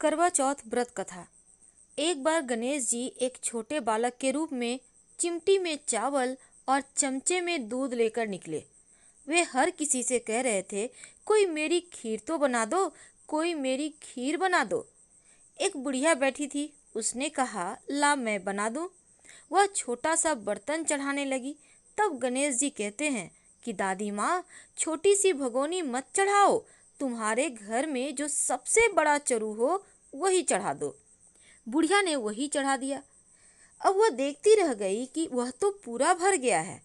करवा चौथ व्रत कथा। एक बार गणेश जी एक छोटे बालक के रूप में चिमटी में चावल और चमचे में दूध लेकर निकले। वे हर किसी से कह रहे थे, कोई मेरी खीर तो बना दो, कोई मेरी खीर बना दो। एक बुढ़िया बैठी थी, उसने कहा, ला मैं बना दूं। वह छोटा सा बर्तन चढ़ाने लगी। तब गणेश जी कहते हैं कि दादी माँ, छोटी सी भगोनी मत चढ़ाओ, तुम्हारे घर में जो सबसे बड़ा चरू हो वही चढ़ा दो। बुढ़िया ने वही चढ़ा दिया। अब वह देखती रह गई कि वह तो पूरा भर गया है।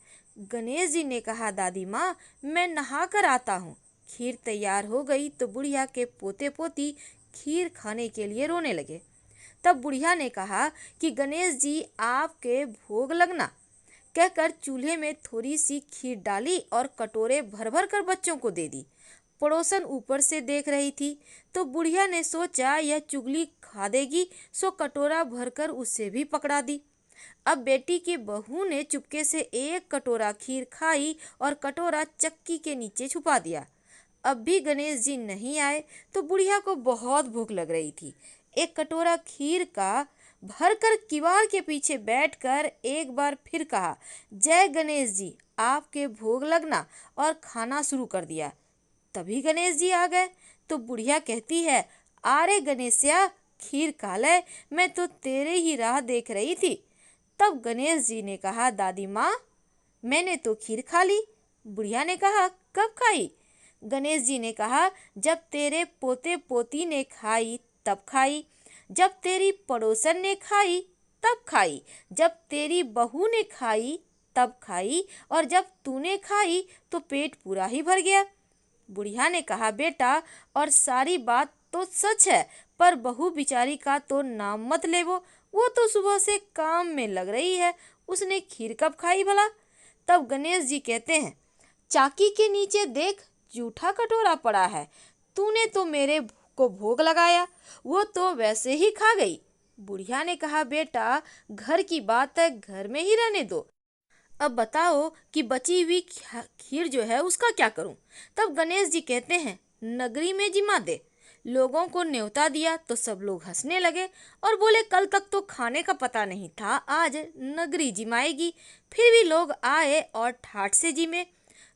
गणेश जी ने कहा, दादी माँ, मैं नहा कर आता हूँ। खीर तैयार हो गई तो बुढ़िया के पोते पोती खीर खाने के लिए रोने लगे। तब बुढ़िया ने कहा कि गणेश जी आपके भोग लगना, कहकर चूल्हे में थोड़ी सी खीर डाली और कटोरे भर भर कर बच्चों को दे दी। पड़ोसन ऊपर से देख रही थी तो बुढ़िया ने सोचा यह चुगली खा देगी, सो कटोरा भरकर उसे भी पकड़ा दी। अब बेटी की बहू ने चुपके से एक कटोरा खीर खाई और कटोरा चक्की के नीचे छुपा दिया। अब भी गणेश जी नहीं आए तो बुढ़िया को बहुत भूख लग रही थी। एक कटोरा खीर का भरकर किवाड़ के पीछे बैठकर एक बार फिर कहा, जय गणेश जी, आपके भोग लगना, और खाना शुरू कर दिया। तभी गणेश जी आ गए तो बुढ़िया कहती है, अरे गणेशया, खीर खा ले, मैं तो तेरे ही राह देख रही थी। तब गणेश जी ने कहा, दादी माँ, मैंने तो खीर खा ली। बुढ़िया ने कहा, कब खाई? गणेश जी ने कहा, जब तेरे पोते पोती ने खाई तब खाई, जब तेरी पड़ोसन ने खाई तब खाई, जब तेरी बहू ने खाई तब खाई, और जब तूने खाई तो पेट पूरा ही भर गया। बुढ़िया ने कहा, बेटा, और सारी बात तो सच है, पर बहू बिचारी का तो नाम मत लेवो, वो तो सुबह से काम में लग रही है, उसने खीर कब खाई भला? तब गणेश जी कहते हैं, चाकी के नीचे देख, जूठा कटोरा पड़ा है, तूने तो मेरे को भोग लगाया, वो तो वैसे ही खा गई। बुढ़िया ने कहा, बेटा, घर की बात है, घर में ही रहने दो। अब बताओ कि बची हुई खीर जो है उसका क्या करूं? तब गणेश जी कहते हैं, नगरी में जिमा दे। लोगों को न्योता दिया तो सब लोग हंसने लगे और बोले, कल तक तो खाने का पता नहीं था, आज नगरी जिमाएगी। फिर भी लोग आए और ठाठ से जिमे।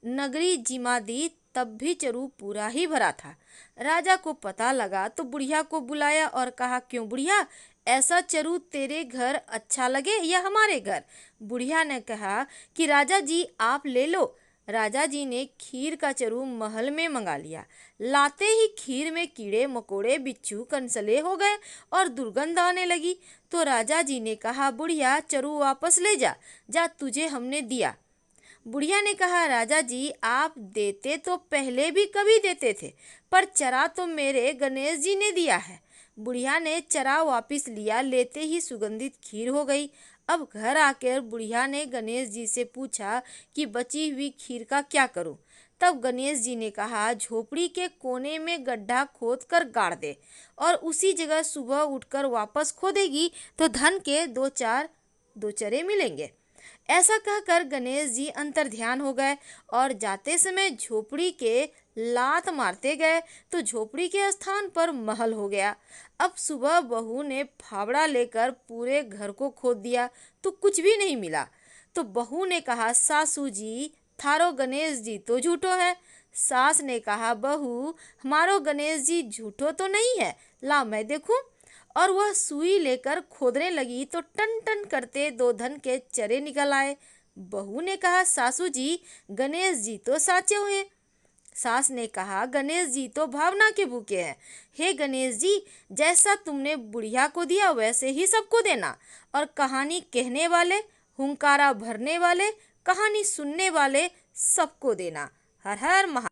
नगरी जिमा दी, तब भी चरू पूरा ही भरा था। राजा को पता लगा तो बुढ़िया को बुलाया और कहा, क्यों बुढ़िया, ऐसा चरू तेरे घर अच्छा लगे या हमारे घर? बुढ़िया ने कहा कि राजा जी आप ले लो। राजा जी ने खीर का चरू महल में मंगा लिया। लाते ही खीर में कीड़े मकोड़े बिच्छू कंसले हो गए और दुर्गंध आने लगी। तो राजा जी ने कहा, बुढ़िया, चरू वापस ले जा, जा, तुझे हमने दिया। बुढ़िया ने कहा, राजा जी आप देते तो पहले भी कभी देते थे, पर चरा तो मेरे गणेश जी ने दिया है। बुढ़िया ने चरा वापस लिया, लेते ही सुगंधित खीर हो गई। अब घर आकर बुढ़िया ने गणेश जी से पूछा कि बची हुई खीर का क्या करूं? तब गणेश जी ने कहा, झोपड़ी के कोने में गड्ढा खोद कर गाड़ दे, और उसी जगह सुबह उठकर वापस खोदेगी तो धन के दो चरे मिलेंगे। ऐसा कहकर गणेश जी अंतर्ध्यान हो गए और जाते समय झोपड़ी के लात मारते गए तो झोपड़ी के स्थान पर महल हो गया। अब सुबह बहू ने फावड़ा लेकर पूरे घर को खोद दिया तो कुछ भी नहीं मिला। तो बहू ने कहा, सासू जी, थारो गणेश जी तो झूठो है। सास ने कहा, बहू, हमारो गणेश जी झूठो तो नहीं है, ला मैं देखूं। और वह सुई लेकर खोदने लगी तो टन टन करते दो धन के चरे निकल आए। बहू ने कहा, सासू जी, गणेश जी तो साचे हुए। सास ने कहा, गणेश जी तो भावना के भूखे हैं। हे गणेश जी, जैसा तुमने बुढ़िया को दिया वैसे ही सबको देना, और कहानी कहने वाले, हुंकारा भरने वाले, कहानी सुनने वाले सबको देना। हर हर महा